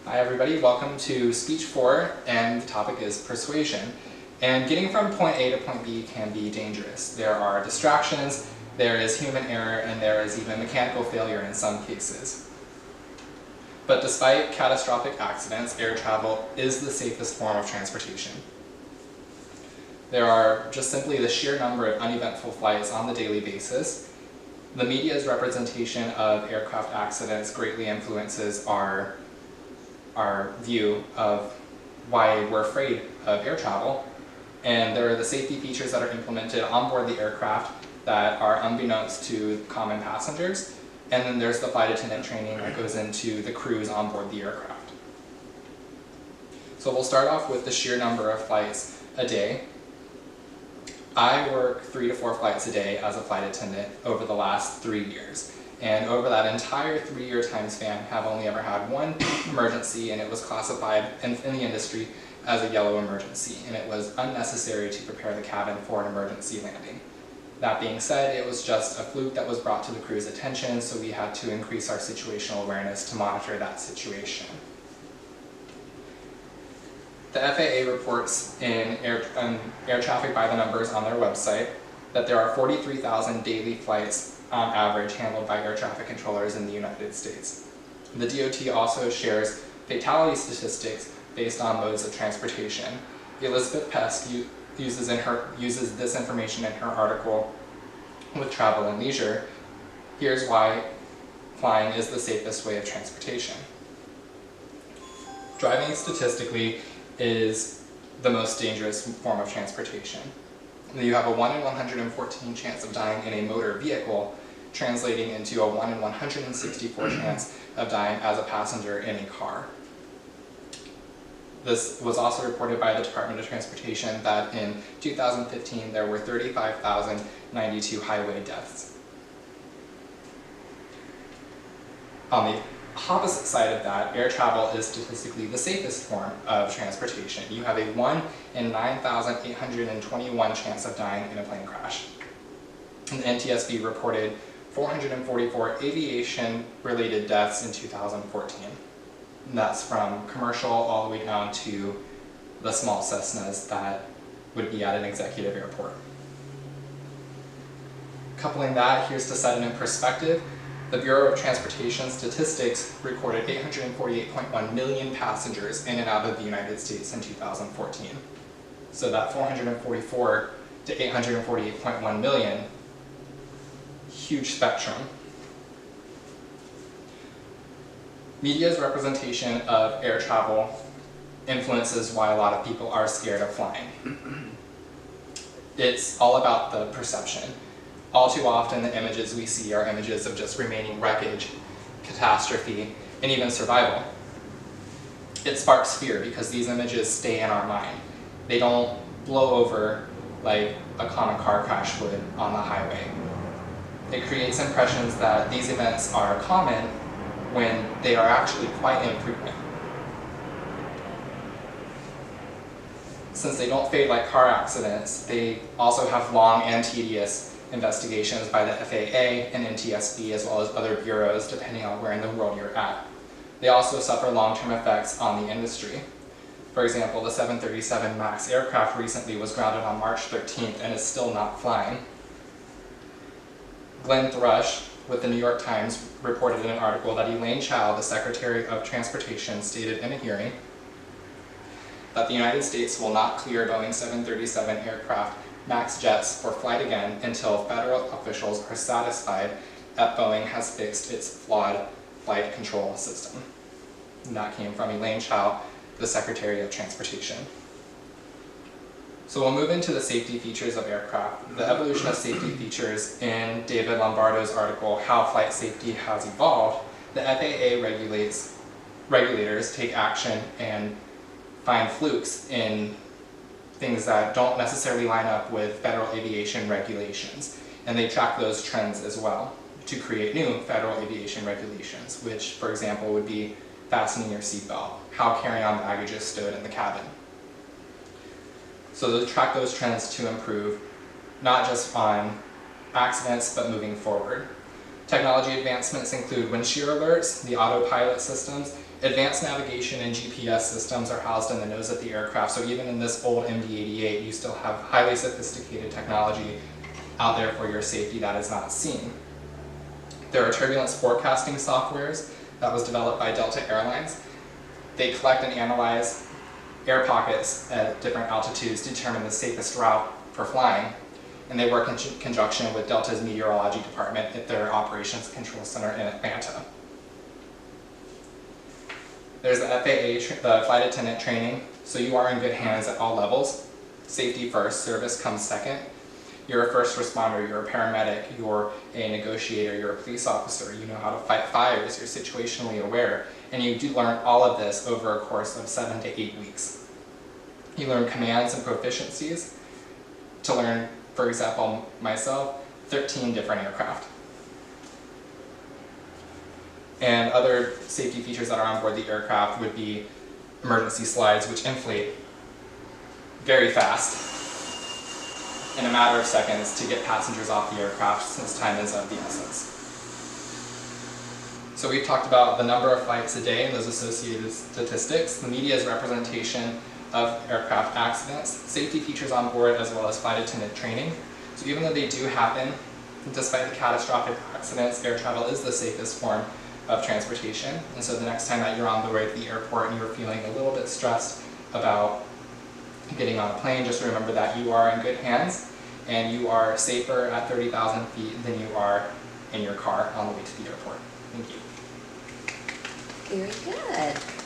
Hi everybody, welcome to speech 4, and the topic is persuasion. And getting from point A to point B can be dangerous. There are distractions, there is human error, and there is even mechanical failure in some cases. But despite catastrophic accidents, air travel is the safest form of transportation. There are just simply the sheer number of uneventful flights on the daily basis. The media's representation of aircraft accidents greatly influences our view of why we're afraid of air travel. And there are the safety features that are implemented on board the aircraft that are unbeknownst to common passengers. And then there's the flight attendant training that goes into the crews on board the aircraft. So we'll start off with the sheer number of flights a day. I work 3 to 4 flights a day as a flight attendant over the last 3 years. And over that entire 3-year time span, have only ever had one emergency, and it was classified in the industry as a yellow emergency, and it was unnecessary to prepare the cabin for an emergency landing. That being said, it was just a fluke that was brought to the crew's attention, so we had to increase our situational awareness to monitor that situation. The FAA reports in air traffic by the numbers on their website that there are 43,000 daily flights on average handled by air traffic controllers in the United States. The DOT also shares fatality statistics based on modes of transportation. Elizabeth Pest uses this information in her article with Travel and Leisure. Here's why flying is the safest way of transportation. Driving statistically is the most dangerous form of transportation. You have a 1 in 114 chance of dying in a motor vehicle, translating into a 1 in 164 chance of dying as a passenger in a car. This was also reported by the Department of Transportation that in 2015 there were 35,092 highway deaths. On the opposite side of that, air travel is statistically the safest form of transportation. You have a 1 in 9,821 chance of dying in a plane crash. And the NTSB reported 444 aviation-related deaths in 2014. And that's from commercial all the way down to the small Cessnas that would be at an executive airport. Coupling that, here's to set it in perspective. The Bureau of Transportation Statistics recorded 848.1 million passengers in and out of the United States in 2014. So that 444 to 848.1 million, huge spectrum. Media's representation of air travel influences why a lot of people are scared of flying. It's all about the perception. All too often the images we see are images of just remaining wreckage, catastrophe, and even survival. It sparks fear because these images stay in our mind. They don't blow over like a common car crash would on the highway. It creates impressions that these events are common when they are actually quite infrequent. Since they don't fade like car accidents, they also have long and tedious investigations by the FAA and NTSB as well as other bureaus depending on where in the world you're at. They also suffer long-term effects on the industry. For example, the 737 MAX aircraft recently was grounded on March 13th and is still not flying. Glenn Thrush with the New York Times reported in an article that Elaine Chao, the Secretary of Transportation, stated in a hearing that the United States will not clear Boeing 737 aircraft MAX jets for flight again until federal officials are satisfied that Boeing has fixed its flawed flight control system. And that came from Elaine Chao, the Secretary of Transportation. So we'll move into the safety features of aircraft. The evolution of safety features in David Lombardo's article, How Flight Safety Has Evolved, the FAA regulators take action and find flukes in things that don't necessarily line up with federal aviation regulations. And they track those trends as well to create new federal aviation regulations, which, for example, would be fastening your seatbelt, how carry-on baggage is stowed in the cabin. So they'll track those trends to improve, not just on accidents, but moving forward. Technology advancements include wind shear alerts, the autopilot systems, Advanced navigation and GPS systems are housed in the nose of the aircraft, so even in this old MD-88, you still have highly sophisticated technology out there for your safety that is not seen. There are turbulence forecasting softwares that was developed by Delta Airlines. They collect and analyze air pockets at different altitudes to determine the safest route for flying. And they work in conjunction with Delta's meteorology department at their operations control center in Atlanta. There's the FAA, the flight attendant training, so you are in good hands at all levels. Safety first, service comes second. You're a first responder, you're a paramedic, you're a negotiator, you're a police officer, you know how to fight fires, you're situationally aware, and you do learn all of this over a course of 7 to 8 weeks. You learn commands and proficiencies to learn, for example, myself, 13 different aircraft. And other safety features that are on board the aircraft would be emergency slides, which inflate very fast in a matter of seconds to get passengers off the aircraft, since time is of the essence. So we've talked about the number of flights a day and those associated statistics, the media's representation of aircraft accidents, safety features on board, as well as flight attendant training. So even though they do happen, despite the catastrophic accidents, air travel is the safest form of transportation. And so the next time that you're on the way to the airport and you're feeling a little bit stressed about getting on a plane, just remember that you are in good hands and you are safer at 30,000 feet than you are in your car on the way to the airport. Thank you. Very good.